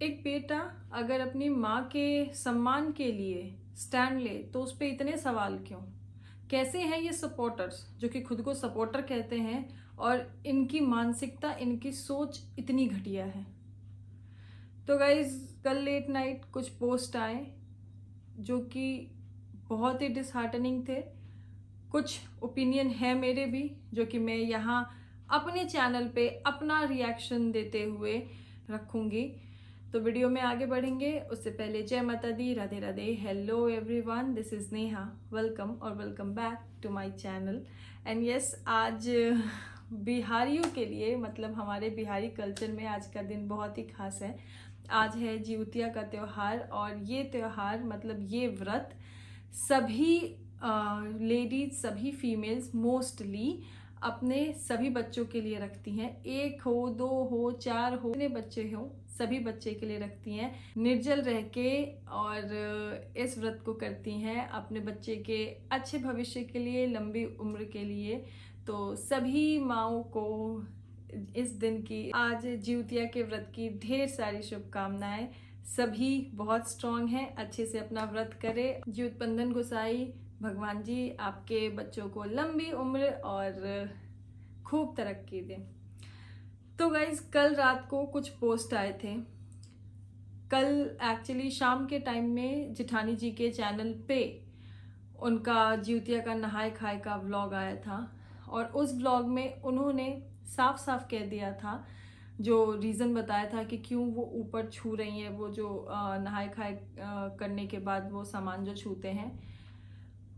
एक बेटा अगर अपनी माँ के सम्मान के लिए स्टैंड ले तो उस पर इतने सवाल क्यों? कैसे हैं ये सपोर्टर्स जो कि खुद को सपोर्टर कहते हैं और इनकी मानसिकता, इनकी सोच इतनी घटिया है। तो गाइज, कल लेट नाइट कुछ पोस्ट आए जो कि बहुत ही डिसहार्टनिंग थे। कुछ ओपिनियन है मेरे भी जो कि मैं यहाँ अपने चैनल पे अपना रिएक्शन देते हुए रखूँगी। तो वीडियो में आगे बढ़ेंगे उससे पहले जय माता दी, Radhe Radhe, hello everyone, this is Neha, welcome और welcome back to my channel. And yes, आज बिहारियों के लिए, मतलब हमारे बिहारी कल्चर में आज का दिन बहुत ही खास है। आज है जिउतिया का त्यौहार और ये त्यौहार, मतलब ये व्रत सभी लेडीज, सभी फीमेल्स मोस्टली अपने सभी बच्चों के लिए रखती हैं। एक हो, दो हो, चार हो, जितने बच्चे हो, सभी बच्चे के लिए रखती हैं, निर्जल रह के, और इस व्रत को करती हैं अपने बच्चे के अच्छे भविष्य के लिए, लंबी उम्र के लिए। तो सभी माँओं को इस दिन की, आज जिउतिया के व्रत की ढेर सारी शुभकामनाएं। सभी बहुत स्ट्रांग हैं, अच्छे से अपना व्रत करें। ज्योत बंधन गोसाई भगवान जी आपके बच्चों को लंबी उम्र और खूब तरक्की दें। तो गाइज, कल रात को कुछ पोस्ट आए थे। कल एक्चुअली शाम के टाइम में जेठानी जी के चैनल पे उनका जिउतिया का नहाए खाए का व्लॉग आया था और उस व्लॉग में उन्होंने साफ साफ कह दिया था, जो रीज़न बताया था कि क्यों वो ऊपर छू रही हैं, वो जो नहाए खाए करने के बाद वो सामान जो छूते हैं।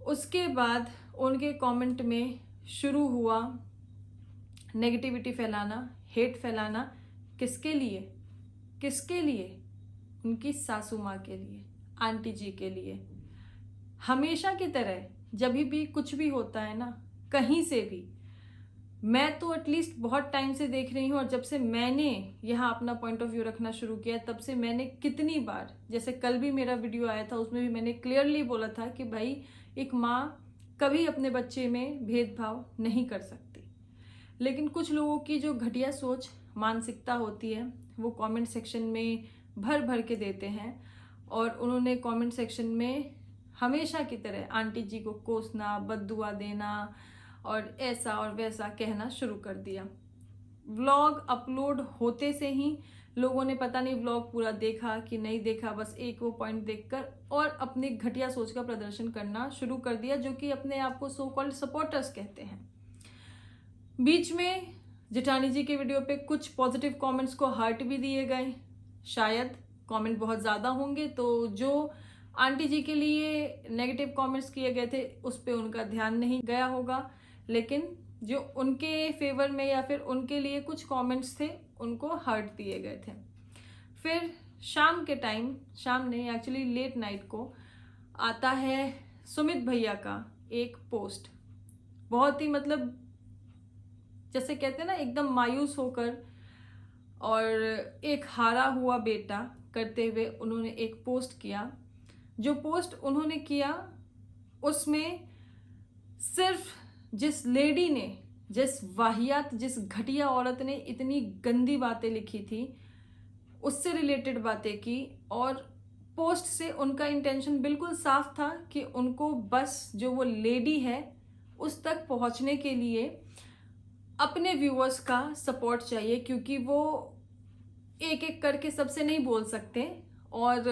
उसके बाद उनके कमेंट में शुरू हुआ नेगेटिविटी फैलाना, हेट फैलाना। किसके लिए? किसके लिए? उनकी सासू माँ के लिए, आंटी जी के लिए। हमेशा की तरह जब भी कुछ भी होता है ना, कहीं से भी, मैं तो एटलीस्ट बहुत टाइम से देख रही हूँ और जब से मैंने यहाँ अपना पॉइंट ऑफ व्यू रखना शुरू किया तब से मैंने कितनी बार, जैसे कल भी मेरा वीडियो आया था उसमें भी मैंने क्लियरली बोला था कि भाई, एक माँ कभी अपने बच्चे में भेदभाव नहीं कर सकती। लेकिन कुछ लोगों की जो घटिया सोच, मानसिकता होती है, वो कमेंट सेक्शन में भर भर के देते हैं और उन्होंने कमेंट सेक्शन में हमेशा की तरह आंटी जी को कोसना, बद्दुआ देना और ऐसा और वैसा कहना शुरू कर दिया। व्लॉग अपलोड होते से ही लोगों ने पता नहीं व्लॉग पूरा देखा कि नहीं देखा, बस एक वो पॉइंट देखकर और अपनी घटिया सोच का प्रदर्शन करना शुरू कर दिया, जो कि अपने आप को सो कॉल्ड सपोर्टर्स कहते हैं। बीच में जेठानी जी के वीडियो पे कुछ पॉजिटिव कमेंट्स को हार्ट भी दिए गए। शायद कमेंट बहुत ज़्यादा होंगे तो जो आंटी जी के लिए नेगेटिव कमेंट्स किए गए थे उस पर उनका ध्यान नहीं गया होगा, लेकिन जो उनके फेवर में या फिर उनके लिए कुछ कमेंट्स थे उनको हार्ट दिए गए थे। फिर शाम के टाइम, शाम नहीं एक्चुअली लेट नाइट को, आता है सुमित भैया का एक पोस्ट। बहुत ही, मतलब जैसे कहते हैं ना, एकदम मायूस होकर और एक हारा हुआ बेटा करते हुए उन्होंने एक पोस्ट किया। जो पोस्ट उन्होंने किया उसमें सिर्फ जिस लेडी ने, जिस वाहियात, जिस घटिया औरत ने इतनी गंदी बातें लिखी थी उससे रिलेटेड बातें की, और पोस्ट से उनका इंटेंशन बिल्कुल साफ था कि उनको बस जो वो लेडी है उस तक पहुंचने के लिए अपने व्यूअर्स का सपोर्ट चाहिए, क्योंकि वो एक एक करके सबसे नहीं बोल सकते। और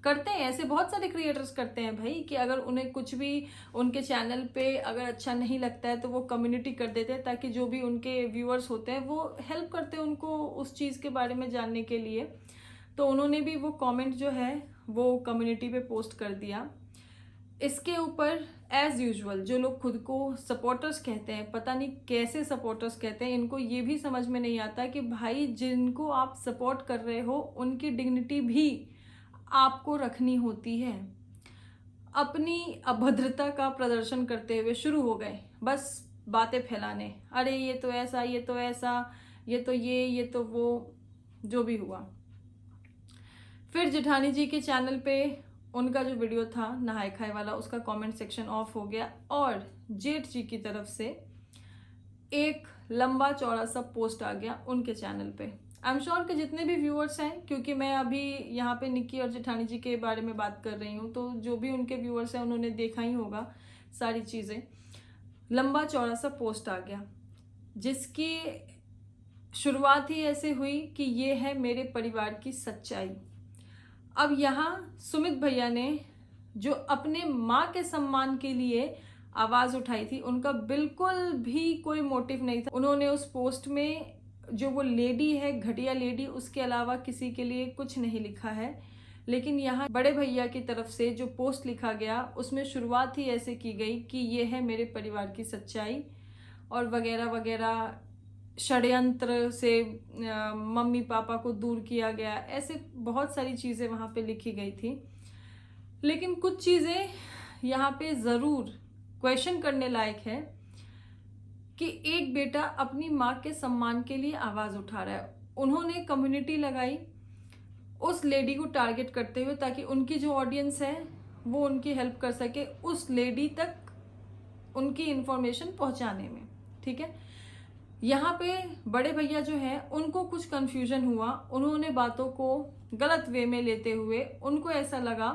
करते हैं, ऐसे बहुत सारे क्रिएटर्स करते हैं भाई, कि अगर उन्हें कुछ भी उनके चैनल पे अगर अच्छा नहीं लगता है तो वो कम्युनिटी कर देते हैं, ताकि जो भी उनके व्यूअर्स होते हैं वो हेल्प करते हैं उनको उस चीज़ के बारे में जानने के लिए। तो उन्होंने भी वो कमेंट जो है वो कम्युनिटी पे पोस्ट कर दिया। इसके ऊपर एज यूजुअल जो लोग खुद को सपोर्टर्स कहते हैं, पता नहीं कैसे सपोर्टर्स कहते हैं, इनको ये भी समझ में नहीं आता कि भाई, जिनको आप सपोर्ट कर रहे हो उनकी डिग्निटी भी आपको रखनी होती है। अपनी अभद्रता का प्रदर्शन करते हुए शुरू हो गए बस बातें फैलाने, अरे ये तो ऐसा, ये तो ऐसा, ये तो ये तो वो, जो भी हुआ। फिर जेठानी जी के चैनल पे उनका जो वीडियो था नहाए खाए वाला, उसका कमेंट सेक्शन ऑफ हो गया और जेठ जी की तरफ से एक लंबा चौड़ा सा पोस्ट आ गया उनके चैनल पे। आई एम श्योर कि जितने भी व्यूअर्स हैं, क्योंकि मैं अभी यहाँ पे निक्की और जेठानी जी के बारे में बात कर रही हूँ, तो जो भी उनके व्यूअर्स हैं उन्होंने देखा ही होगा सारी चीज़ें। लंबा चौड़ा सा पोस्ट आ गया जिसकी शुरुआत ही ऐसे हुई कि ये है मेरे परिवार की सच्चाई। अब यहाँ सुमित भैया ने जो अपने माँ के सम्मान के लिए आवाज़ उठाई थी, उनका बिल्कुल भी कोई मोटिव नहीं था। उन्होंने उस पोस्ट में जो वो लेडी है, घटिया लेडी, उसके अलावा किसी के लिए कुछ नहीं लिखा है। लेकिन यहाँ बड़े भैया की तरफ से जो पोस्ट लिखा गया उसमें शुरुआत ही ऐसे की गई कि ये है मेरे परिवार की सच्चाई और वगैरह वगैरह, षड्यंत्र से मम्मी पापा को दूर किया गया, ऐसे बहुत सारी चीज़ें वहाँ पे लिखी गई थी। लेकिन कुछ चीज़ें यहाँ पे ज़रूर क्वेश्चन करने लायक है कि एक बेटा अपनी माँ के सम्मान के लिए आवाज़ उठा रहा है। उन्होंने कम्युनिटी लगाई उस लेडी को टारगेट करते हुए ताकि उनकी जो ऑडियंस है वो उनकी हेल्प कर सके उस लेडी तक उनकी इन्फॉर्मेशन पहुंचाने में, ठीक है। यहाँ पे बड़े भैया जो हैं उनको कुछ कंफ्यूजन हुआ, उन्होंने बातों को गलत वे में लेते हुए उनको ऐसा लगा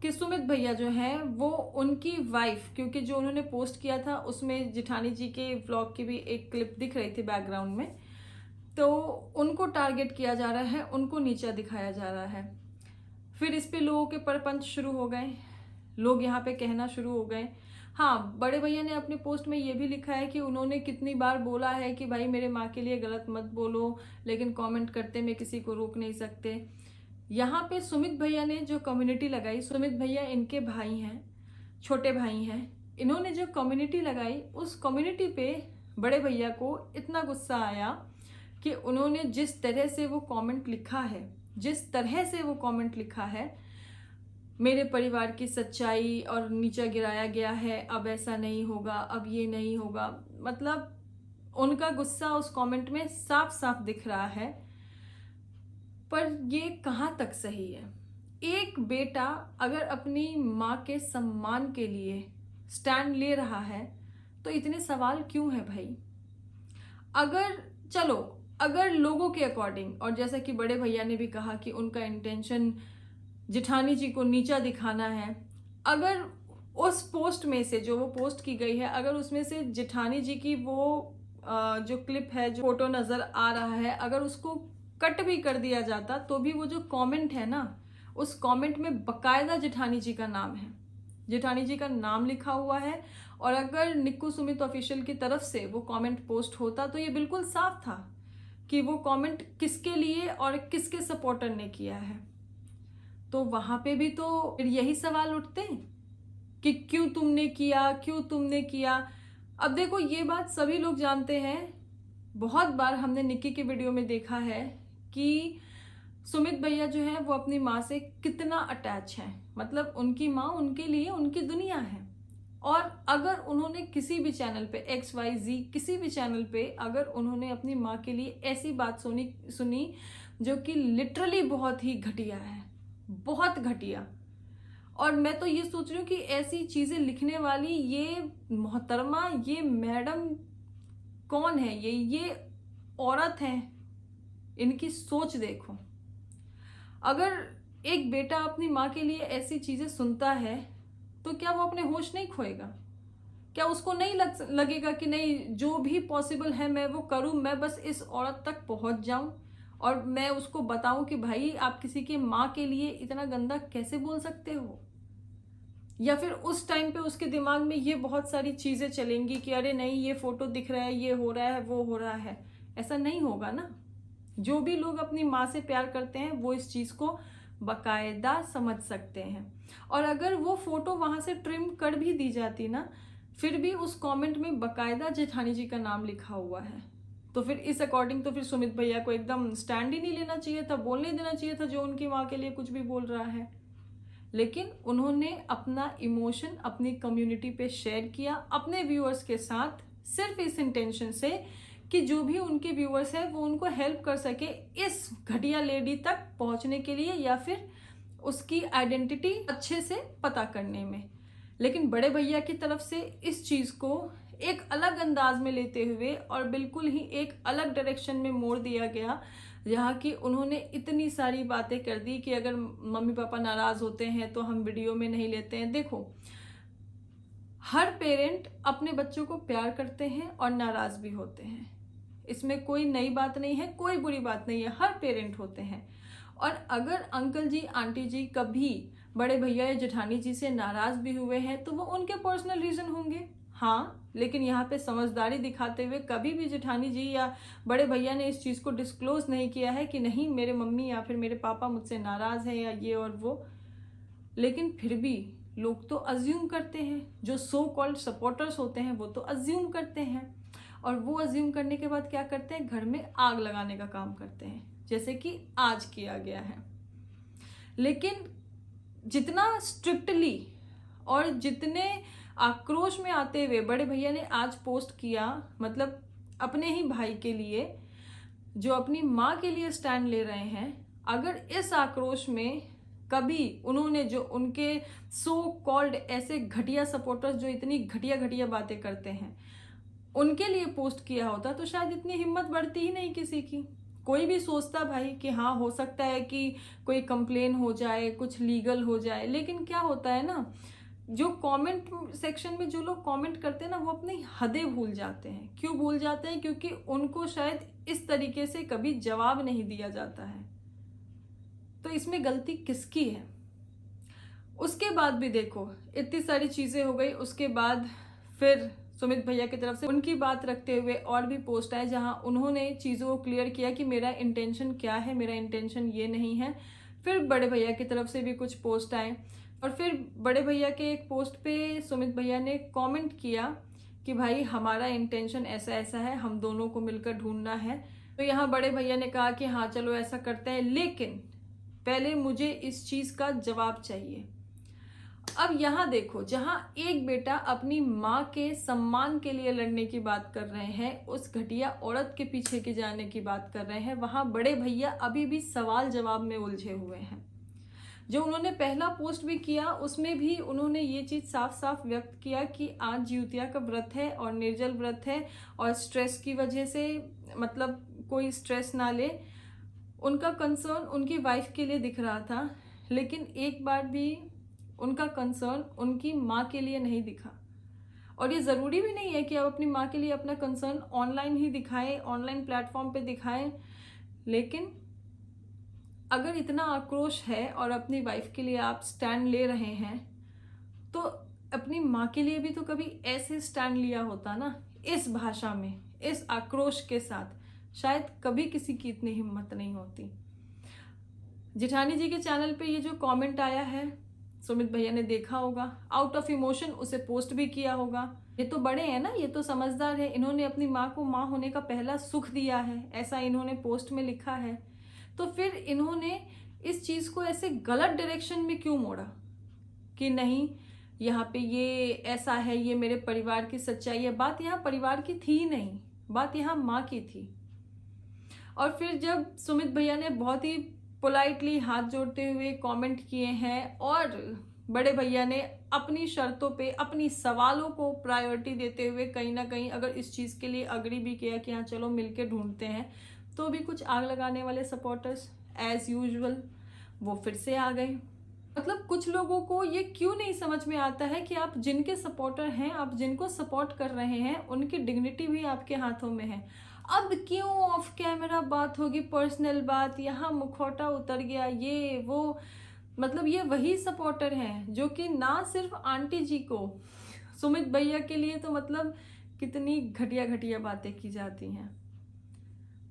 कि सुमित भैया जो हैं वो उनकी वाइफ, क्योंकि जो उन्होंने पोस्ट किया था उसमें जेठानी जी के व्लॉग की भी एक क्लिप दिख रही थी बैकग्राउंड में, तो उनको टारगेट किया जा रहा है, उनको नीचा दिखाया जा रहा है। फिर इस पे लोगों के परपंच शुरू हो गए, लोग यहाँ पे कहना शुरू हो गए। हाँ, बड़े भैया ने अपने पोस्ट में ये भी लिखा है कि उन्होंने कितनी बार बोला है कि भाई मेरे माँ के लिए गलत मत बोलो, लेकिन कमेंट करते में किसी को रोक नहीं सकते। यहाँ पे सुमित भैया ने जो कम्युनिटी लगाई, सुमित भैया इनके भाई हैं, छोटे भाई हैं, इन्होंने जो कम्युनिटी लगाई उस कम्युनिटी पे बड़े भैया को इतना गुस्सा आया कि उन्होंने जिस तरह से वो कमेंट लिखा है, जिस तरह से वो कमेंट लिखा है, मेरे परिवार की सच्चाई और नीचा गिराया गया है, अब ऐसा नहीं होगा, अब ये नहीं होगा, मतलब उनका गुस्सा उस कमेंट में साफ साफ दिख रहा है। पर ये कहाँ तक सही है? एक बेटा अगर अपनी माँ के सम्मान के लिए स्टैंड ले रहा है तो इतने सवाल क्यों है भाई? अगर लोगों के अकॉर्डिंग, और जैसा कि बड़े भैया ने भी कहा कि उनका इंटेंशन जेठानी जी को नीचा दिखाना है, अगर उस पोस्ट में से जो वो पोस्ट की गई है, अगर उसमें से जेठानी जी की वो जो क्लिप है, जो फोटो नजर आ रहा है, अगर उसको कट भी कर दिया जाता तो भी वो जो कमेंट है ना, उस कमेंट में बकायदा जेठानी जी का नाम है, जेठानी जी का नाम लिखा हुआ है। और अगर निक्कू सुमित ऑफिशियल की तरफ से वो कमेंट पोस्ट होता तो ये बिल्कुल साफ था कि वो कमेंट किसके लिए और किसके सपोर्टर ने किया है। तो वहां पे भी तो फिर यही सवाल उठते हैं कि क्यों तुमने किया, क्यों तुमने किया। अब देखो, ये बात सभी लोग जानते हैं, बहुत बार हमने निक्की के वीडियो में देखा है कि सुमित भैया जो है वो अपनी माँ से कितना अटैच है, मतलब उनकी माँ उनके लिए उनकी दुनिया है। और अगर उन्होंने किसी भी चैनल पे XYZ किसी भी चैनल पे अगर उन्होंने अपनी माँ के लिए ऐसी बात सुनी जो कि लिटरली बहुत ही घटिया है, बहुत घटिया, और मैं तो ये सोच रही हूँ कि ऐसी चीजें लिखने वाली ये मोहतरमा, ये मैडम कौन है, ये औरत है, इनकी सोच देखो। अगर एक बेटा अपनी माँ के लिए ऐसी चीजें सुनता है तो क्या वो अपने होश नहीं खोएगा? क्या उसको नहीं लगेगा कि नहीं, जो भी पॉसिबल है मैं वो करूं, मैं बस इस औरत तक पहुंच जाऊं और मैं उसको बताऊं कि भाई आप किसी की माँ के लिए इतना गंदा कैसे बोल सकते हो? या फिर उस टाइम पे उसके दिमाग में ये बहुत सारी चीजें चलेंगी कि अरे नहीं, ये फोटो दिख रहा है, ये हो रहा है, वो हो रहा है। ऐसा नहीं होगा ना। जो भी लोग अपनी माँ से प्यार करते हैं वो इस चीज को बकायदा समझ सकते हैं। और अगर वो फोटो वहां से ट्रिम कर भी दी जाती ना, फिर भी उस कमेंट में बकायदा जेठानी जी का नाम लिखा हुआ है, तो फिर इस अकॉर्डिंग तो फिर सुमित भैया को एकदम स्टैंड ही नहीं लेना चाहिए था, बोलने देना चाहिए था जो उनकी माँ के लिए कुछ भी बोल रहा है। लेकिन उन्होंने अपना इमोशन अपनी कम्युनिटी पे शेयर किया अपने व्यूअर्स के साथ, सिर्फ इस इंटेंशन से कि जो भी उनके व्यूअर्स हैं वो उनको हेल्प कर सके इस घटिया लेडी तक पहुंचने के लिए, या फिर उसकी आइडेंटिटी अच्छे से पता करने में। लेकिन बड़े भैया की तरफ से इस चीज को एक अलग अंदाज में लेते हुए और बिल्कुल ही एक अलग डायरेक्शन में मोड़ दिया गया, जहाँ की उन्होंने इतनी सारी बातें कर दी कि अगर मम्मी पापा नाराज होते हैं तो हम वीडियो में नहीं लेते हैं। देखो, हर पेरेंट अपने बच्चों को प्यार करते हैं और नाराज भी होते हैं, इसमें कोई नई बात नहीं है, कोई बुरी बात नहीं है, हर पेरेंट होते हैं। और अगर अंकल जी आंटी जी कभी बड़े भैया या जेठानी जी से नाराज भी हुए हैं तो वो उनके पर्सनल रीजन होंगे, हाँ, लेकिन यहाँ पे समझदारी दिखाते हुए कभी भी जेठानी जी या बड़े भैया ने इस चीज़ को डिस्क्लोज नहीं किया है कि नहीं मेरे मम्मी या फिर मेरे पापा मुझसे नाराज हैं या ये और वो। लेकिन फिर भी लोग तो अज्यूम करते हैं, जो सो कॉल्ड सपोर्टर्स होते हैं वो तो अज्यूम करते हैं, और वो अज्यूम करने के बाद क्या करते हैं, घर में आग लगाने का काम करते हैं, जैसे कि आज किया गया है। लेकिन जितना स्ट्रिक्टली और जितने आक्रोश में आते हुए बड़े भैया ने आज पोस्ट किया, मतलब अपने ही भाई के लिए जो अपनी माँ के लिए स्टैंड ले रहे हैं, अगर इस आक्रोश में कभी उन्होंने जो उनके सो कॉल्ड ऐसे घटिया सपोर्टर्स जो इतनी घटिया घटिया बातें करते हैं उनके लिए पोस्ट किया होता तो शायद इतनी हिम्मत बढ़ती ही नहीं किसी की। कोई भी सोचता भाई कि हाँ हो सकता है कि कोई कंप्लेन हो जाए, कुछ लीगल हो जाए, लेकिन क्या होता है ना, जो कमेंट सेक्शन में जो लोग कमेंट करते हैं ना वो अपनी हदें भूल जाते हैं। क्यों भूल जाते हैं? क्योंकि उनको शायद इस तरीके से कभी जवाब नहीं दिया जाता है। तो इसमें गलती किसकी है? उसके बाद भी देखो इतनी सारी चीजें हो गई, उसके बाद फिर सुमित भैया की तरफ से उनकी बात रखते हुए और भी पोस्ट आए जहां उन्होंने चीज़ों को क्लियर किया कि मेरा इंटेंशन क्या है, मेरा इंटेंशन ये नहीं है। फिर बड़े भैया की तरफ से भी कुछ पोस्ट आए और फिर बड़े भैया के एक पोस्ट पे सुमित भैया ने कमेंट किया कि भाई हमारा इंटेंशन ऐसा ऐसा है, हम दोनों को मिलकर ढूंढना है। तो यहाँ बड़े भैया ने कहा कि हाँ चलो ऐसा करते हैं, लेकिन पहले मुझे इस चीज़ का जवाब चाहिए। अब यहाँ देखो, जहाँ एक बेटा अपनी माँ के सम्मान के लिए लड़ने की बात कर रहे हैं, उस घटिया औरत के पीछे के जाने की बात कर रहे हैं, वहाँ बड़े भैया अभी भी सवाल जवाब में उलझे हुए हैं। जो उन्होंने पहला पोस्ट भी किया उसमें भी उन्होंने ये चीज़ साफ साफ व्यक्त किया कि आज जिउतिया का व्रत है और निर्जल व्रत है और स्ट्रेस की वजह से मतलब कोई स्ट्रेस ना ले। उनका कंसर्न उनकी वाइफ के लिए दिख रहा था, लेकिन एक बार भी उनका कंसर्न उनकी माँ के लिए नहीं दिखा। और ये ज़रूरी भी नहीं है कि आप अपनी माँ के लिए अपना कंसर्न ऑनलाइन ही दिखाएं, ऑनलाइन प्लेटफॉर्म पे दिखाएं, लेकिन अगर इतना आक्रोश है और अपनी वाइफ के लिए आप स्टैंड ले रहे हैं तो अपनी माँ के लिए भी तो कभी ऐसे स्टैंड लिया होता ना, इस भाषा में, इस आक्रोश के साथ। शायद कभी किसी की इतनी हिम्मत नहीं होती। जेठानी जी के चैनल पे ये जो कमेंट आया है सुमित भैया ने देखा होगा, आउट ऑफ इमोशन उसे पोस्ट भी किया होगा। ये तो बड़े हैं ना, ये तो समझदार है, इन्होंने अपनी माँ को माँ होने का पहला सुख दिया है, ऐसा इन्होंने पोस्ट में लिखा है। तो फिर इन्होंने इस चीज़ को ऐसे गलत डायरेक्शन में क्यों मोड़ा कि नहीं यहाँ पे ये ऐसा है, ये मेरे परिवार की सच्चाई है। बात यहाँ परिवार की थी नहीं, बात यहाँ माँ की थी। और फिर जब सुमित भैया ने बहुत ही पोलाइटली हाथ जोड़ते हुए कमेंट किए हैं और बड़े भैया ने अपनी शर्तों पे अपनी सवालों को प्रायोरिटी देते हुए कहीं ना कहीं अगर इस चीज़ के लिए अग्री भी किया कि हाँ चलो मिलके ढूंढते हैं, तो भी कुछ आग लगाने वाले सपोर्टर्स एज यूजुअल वो फिर से आ गए। मतलब कुछ लोगों को ये क्यों नहीं समझ में आता है कि आप जिनके सपोर्टर हैं, आप जिनको सपोर्ट कर रहे हैं, उनकी डिग्निटी भी आपके हाथों में है। अब क्यों ऑफ कैमरा बात होगी, पर्सनल बात, यहाँ मुखौटा उतर गया, ये वो। मतलब ये वही सपोर्टर हैं जो कि ना सिर्फ आंटी जी को, सुमित भैया के लिए तो मतलब कितनी घटिया घटिया बातें की जाती हैं।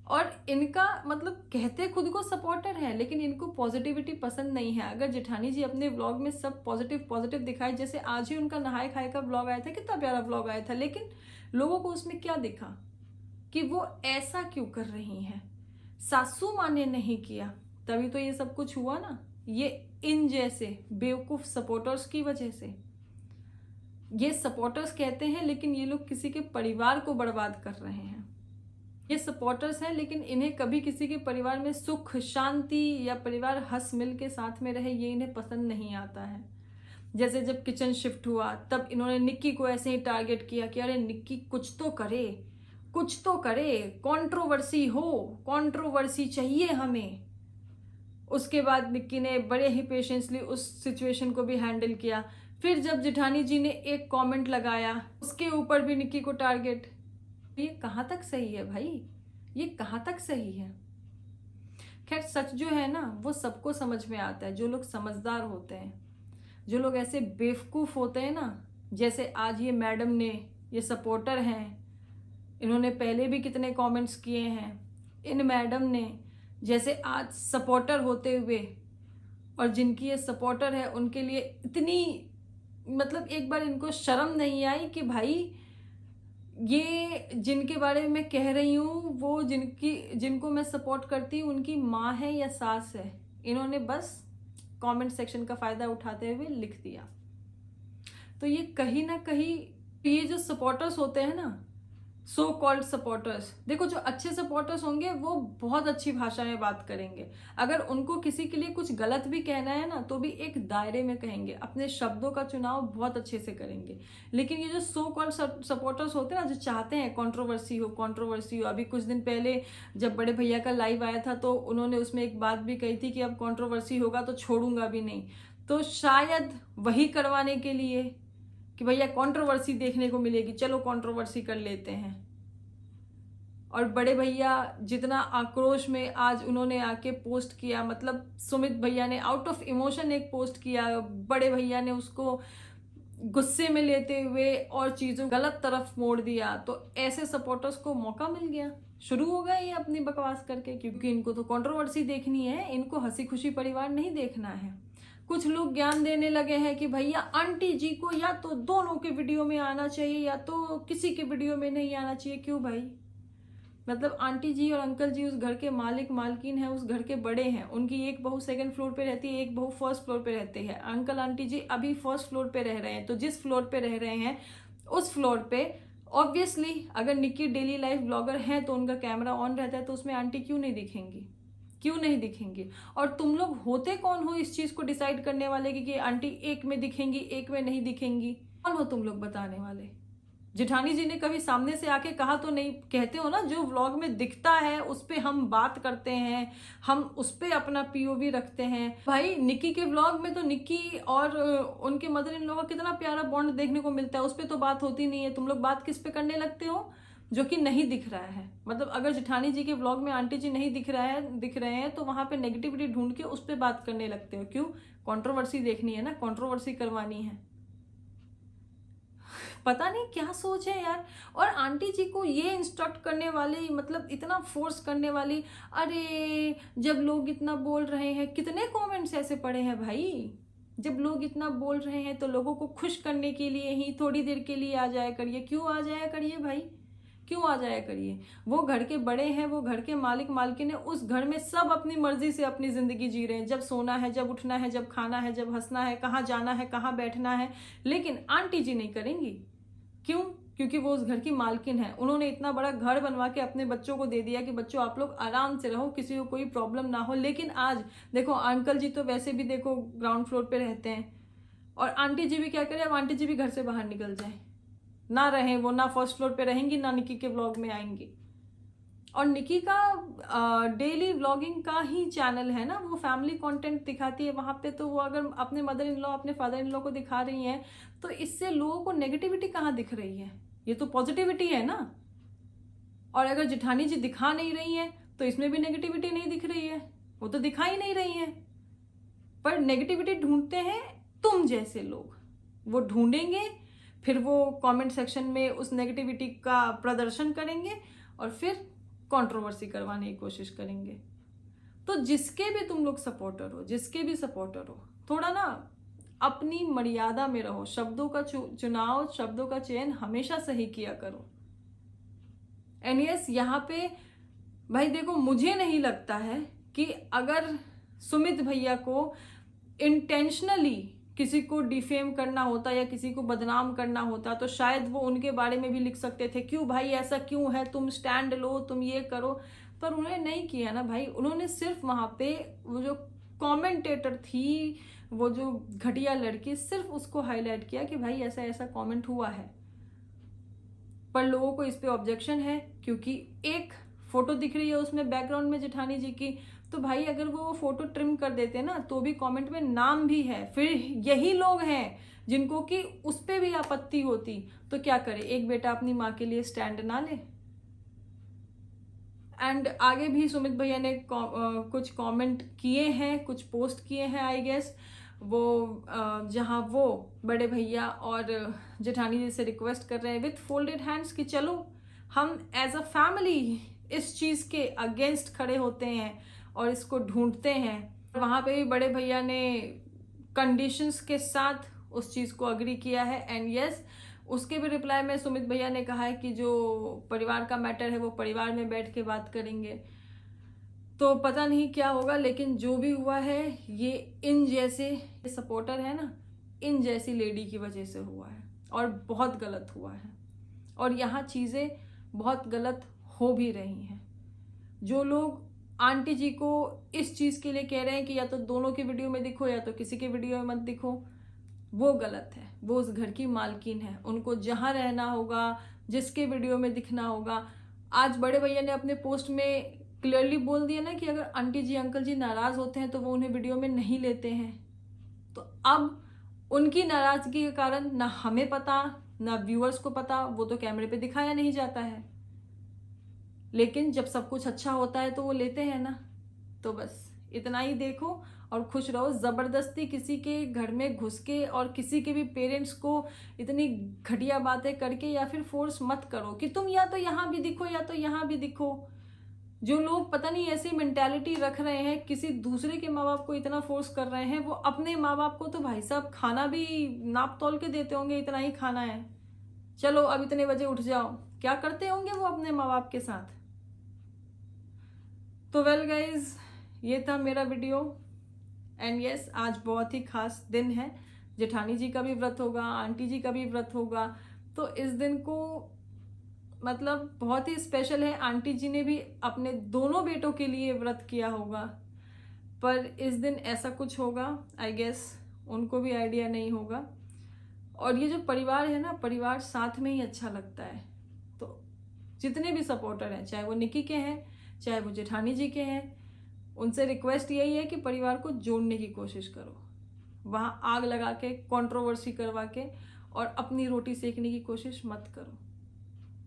और इनका मतलब कहते खुद को सपोर्टर है लेकिन इनको पॉजिटिविटी पसंद नहीं है। अगर जेठानी जी अपने व्लॉग में सब पॉजिटिव पॉजिटिव दिखाए, जैसे आज ही उनका नहाए खाए का व्लॉग आया था, कितना प्यारा व्लॉग आया था, लेकिन लोगों को उसमें क्या दिखा कि वो ऐसा क्यों कर रही हैं। सासू माँ ने नहीं किया तभी तो ये सब कुछ हुआ ना, ये इन जैसे बेवकूफ सपोर्टर्स की वजह से। ये सपोर्टर्स कहते हैं लेकिन ये लोग किसी के परिवार को बर्बाद कर रहे हैं। ये सपोर्टर्स हैं लेकिन इन्हें कभी किसी के परिवार में सुख शांति या परिवार हंस मिल के साथ में रहे ये इन्हें पसंद नहीं आता है। जैसे जब किचन शिफ्ट हुआ तब इन्होंने निक्की को ऐसे ही टारगेट किया कि अरे निक्की कुछ तो करे, कुछ तो करे, कंट्रोवर्सी हो, कंट्रोवर्सी चाहिए हमें। उसके बाद निक्की ने बड़े ही पेशेंसली उस सिचुएशन को भी हैंडल किया। फिर जब जेठानी जी ने एक कमेंट लगाया उसके ऊपर भी निक्की को टारगेट। ये कहाँ तक सही है भाई, ये कहाँ तक सही है? खैर सच जो है ना वो सबको समझ में आता है, जो लोग समझदार होते हैं। जो लोग ऐसे बेवकूफ होते हैं ना, जैसे आज ये मैडम ने, ये सपोर्टर हैं, इन्होंने पहले भी कितने कमेंट्स किए हैं, इन मैडम ने जैसे आज सपोर्टर होते हुए, और जिनकी ये सपोर्टर है उनके लिए इतनी, मतलब एक बार इनको शर्म नहीं आई कि भाई ये जिनके बारे में कह रही हूँ वो जिनको मैं सपोर्ट करती हूँ उनकी माँ है या सास है। इन्होंने बस कमेंट सेक्शन का फायदा उठाते हुए लिख दिया। तो ये कहीं ना कहीं ये जो सपोर्टर्स होते हैं ना, सो कॉल्ड सपोर्टर्स, देखो जो अच्छे सपोर्टर्स होंगे वो बहुत अच्छी भाषा में बात करेंगे। अगर उनको किसी के लिए कुछ गलत भी कहना है ना तो भी एक दायरे में कहेंगे, अपने शब्दों का चुनाव बहुत अच्छे से करेंगे। लेकिन ये जो सो कॉल्ड सपोर्टर्स होते हैं ना, जो चाहते हैं कंट्रोवर्सी हो, कंट्रोवर्सी हो। अभी कुछ दिन पहले जब बड़े भैया का लाइव आया था तो उन्होंने उसमें एक बात भी कही थी कि अब कंट्रोवर्सी होगा तो छोड़ूंगा भी नहीं। तो शायद वही करवाने के लिए कि भैया कंट्रोवर्सी देखने को मिलेगी, चलो कंट्रोवर्सी कर लेते हैं। और बड़े भैया जितना आक्रोश में आज उन्होंने आके पोस्ट किया, मतलब सुमित भैया ने आउट ऑफ इमोशन एक पोस्ट किया, बड़े भैया ने उसको गुस्से में लेते हुए और चीजों गलत तरफ मोड़ दिया। तो ऐसे सपोर्टर्स को मौका मिल गया, शुरू हो गए ये अपनी बकवास करके, क्योंकि इनको तो कंट्रोवर्सी देखनी है, इनको हंसी खुशी परिवार नहीं देखना है। कुछ लोग ज्ञान देने लगे हैं कि भैया आंटी जी को या तो दोनों के वीडियो में आना चाहिए या तो किसी के वीडियो में नहीं आना चाहिए। क्यों भाई? मतलब आंटी जी और अंकल जी उस घर के मालिक मालकिन हैं, उस घर के बड़े हैं। उनकी एक बहू सेकंड फ्लोर पे रहती है, एक बहू फर्स्ट फ्लोर पे रहती है। अंकल आंटी जी अभी फर्स्ट फ्लोर पे रह रहे हैं, तो जिस फ्लोर पे रह रहे हैं उस फ्लोर पे ऑब्वियसली अगर निक्की डेली लाइफ ब्लॉगर हैं तो उनका कैमरा ऑन रहता है, तो उसमें आंटी क्यों नहीं दिखेंगी? क्यों नहीं दिखेंगी? और तुम लोग होते कौन हो इस चीज को डिसाइड करने वाले कि आंटी एक में दिखेंगी एक में नहीं दिखेंगी? कौन हो तुम लोग बताने वाले? जेठानी जी ने कभी सामने से आके कहा तो नहीं? कहते हो ना जो व्लॉग में दिखता है उस पे हम बात करते हैं, हम उस पे अपना पीओवी रखते हैं। भाई निक्की के व्लॉग में तो निक्की और उनके मदर इन लोगों का कितना प्यारा बॉन्ड देखने को मिलता है, उस पर तो बात होती नहीं है। तुम लोग बात किस पे करने लगते हो? जो कि नहीं दिख रहा है। मतलब अगर जेठानी जी के व्लॉग में आंटी जी नहीं दिख रहे हैं तो वहां पे नेगेटिविटी ढूंढ के उस पर बात करने लगते हो। क्यों? कंट्रोवर्सी देखनी है ना, कंट्रोवर्सी करवानी है। पता नहीं क्या सोच है यार। और आंटी जी को ये इंस्ट्रक्ट करने वाली, मतलब इतना फोर्स करने वाली, अरे जब लोग इतना बोल रहे हैं, कितने कमेंट्स ऐसे पड़े हैं भाई, जब लोग इतना बोल रहे हैं तो लोगों को खुश करने के लिए ही थोड़ी देर के लिए आ जाया करिए। क्यों आ जाया करिए भाई? क्यों आ जाया करिए? वो घर के बड़े हैं, वो घर के मालिक मालकिन है, उस घर में सब अपनी मर्जी से अपनी जिंदगी जी रहे हैं। जब सोना है, जब उठना है, जब खाना है, जब हंसना है, कहाँ जाना है, कहाँ बैठना है। लेकिन आंटी जी नहीं करेंगी। क्यों? क्योंकि वो उस घर की मालकिन है। उन्होंने इतना बड़ा घर बनवा के अपने बच्चों को दे दिया कि बच्चों आप लोग आराम से रहो, किसी को कोई प्रॉब्लम ना हो। लेकिन आज देखो अंकल जी तो वैसे भी देखो ग्राउंड फ्लोर पे रहते हैं, और आंटी जी भी क्या करें, अब आंटी जी भी घर से बाहर निकल जाए, ना रहे वो, ना फर्स्ट फ्लोर पे रहेंगी, ना निकी के व्लॉग में आएंगी। और निकी का डेली व्लॉगिंग का ही चैनल है ना, वो फैमिली कंटेंट दिखाती है वहां पे। तो वो अगर अपने मदर इन लॉ, अपने फादर इन लॉ को दिखा रही हैं तो इससे लोगों को नेगेटिविटी कहाँ दिख रही है? ये तो पॉजिटिविटी है ना। और अगर जेठानी जी दिखा नहीं रही हैं तो इसमें भी नेगेटिविटी नहीं दिख रही है, वो तो दिखा ही नहीं रही है। पर नेगेटिविटी ढूंढते हैं तुम जैसे लोग, वो ढूंढेंगे, फिर वो कमेंट सेक्शन में उस नेगेटिविटी का प्रदर्शन करेंगे और फिर कंट्रोवर्सी करवाने की कोशिश करेंगे। तो जिसके भी तुम लोग सपोर्टर हो, जिसके भी सपोर्टर हो, थोड़ा ना अपनी मर्यादा में रहो। शब्दों का चुनाव, शब्दों का चयन हमेशा सही किया करो। एंड यस, यहाँ पे भाई देखो, मुझे नहीं लगता है कि अगर सुमित भैया को इंटेंशनली किसी को डिफेम करना होता या किसी को बदनाम करना होता तो शायद वो उनके बारे में भी लिख सकते थे, क्यों भाई ऐसा क्यों है, तुम स्टैंड लो, तुम ये करो। पर उन्होंने नहीं किया ना भाई। उन्होंने सिर्फ वहां पे वो जो कमेंटेटर थी, वो जो घटिया लड़की, सिर्फ उसको हाईलाइट किया कि भाई ऐसा ऐसा कमेंट हुआ है। पर लोगों को इस पे ऑब्जेक्शन है क्योंकि एक फोटो दिख रही है उसमें बैकग्राउंड में जेठानी जी की, तो भाई अगर वो फोटो ट्रिम कर देते ना तो भी कमेंट में नाम भी है, फिर यही लोग हैं जिनको कि उस पे भी आपत्ति होती, तो क्या करे, एक बेटा अपनी माँ के लिए स्टैंड ना ले। एंड आगे भी सुमित भैया ने कुछ कमेंट किए हैं, कुछ पोस्ट किए हैं आई गेस, वो जहां वो बड़े भैया और जेठानी जी से रिक्वेस्ट कर रहे हैं विथ फोल्डेड हैंड्स कि चलो हम एज अ फैमिली इस चीज के अगेंस्ट खड़े होते हैं और इसको ढूंढते हैं। वहां पे भी बड़े भैया ने कंडीशंस के साथ उस चीज को अग्री किया है। एंड यस, उसके भी रिप्लाई में सुमित भैया ने कहा है कि जो परिवार का मैटर है वो परिवार में बैठ के बात करेंगे। तो पता नहीं क्या होगा, लेकिन जो भी हुआ है ये इन जैसे सपोर्टर है ना, इन जैसी लेडी की वजह से हुआ है और बहुत गलत हुआ है। और यहाँ चीज़ें बहुत गलत हो भी रही हैं। जो लोग आंटी जी को इस चीज़ के लिए कह रहे हैं कि या तो दोनों के वीडियो में दिखो या तो किसी के वीडियो में मत दिखो, वो गलत है। वो उस घर की मालकिन है, उनको जहां रहना होगा, जिसके वीडियो में दिखना होगा। आज बड़े भैया ने अपने पोस्ट में क्लियरली बोल दिया ना कि अगर आंटी जी अंकल जी नाराज होते हैं तो वो उन्हें वीडियो में नहीं लेते हैं। तो अब उनकी नाराजगी के कारण ना हमें पता ना व्यूअर्स को पता, वो तो कैमरे पे दिखाया नहीं जाता है, लेकिन जब सब कुछ अच्छा होता है तो वो लेते हैं ना। तो बस इतना ही देखो और खुश रहो। जबरदस्ती किसी के घर में घुस के और किसी के भी पेरेंट्स को इतनी घटिया बातें करके या फिर फोर्स मत करो कि तुम या तो यहाँ भी दिखो या तो यहाँ भी दिखो। जो लोग पता नहीं ऐसी मेंटालिटी रख रहे हैं, किसी दूसरे के माँ बाप को इतना फोर्स कर रहे हैं, वो अपने माँ बाप को तो भाई साहब खाना भी नाप तोल के देते होंगे, इतना ही खाना है, चलो अब इतने बजे उठ जाओ, क्या करते होंगे वो अपने माँ बाप के साथ। तो वेल गाइज, ये था मेरा वीडियो। एंड यस, आज बहुत ही खास दिन है। जेठानी जी का भी व्रत होगा, आंटी जी का भी व्रत होगा, तो इस दिन को मतलब बहुत ही स्पेशल है। आंटी जी ने भी अपने दोनों बेटों के लिए व्रत किया होगा, पर इस दिन ऐसा कुछ होगा आई गेस उनको भी आइडिया नहीं होगा। और ये जो परिवार है ना, परिवार साथ में ही अच्छा लगता है। तो जितने भी सपोर्टर हैं, चाहे वो निकी के हैं चाहे वो जेठानी जी के हैं, उनसे रिक्वेस्ट यही है कि परिवार को जोड़ने की कोशिश करो। वहां आग लगा के कंट्रोवर्सी करवा के और अपनी रोटी सेकने की कोशिश मत करो,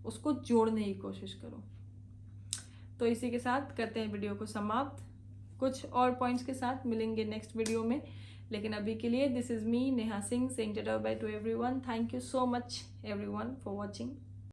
उसको जोड़ने की कोशिश करो। तो इसी के साथ करते हैं वीडियो को समाप्त। कुछ और पॉइंट्स के साथ मिलेंगे नेक्स्ट वीडियो में, लेकिन अभी के लिए this is me Neha Singh saying tata by two everyone. Thank you so much everyone for watching.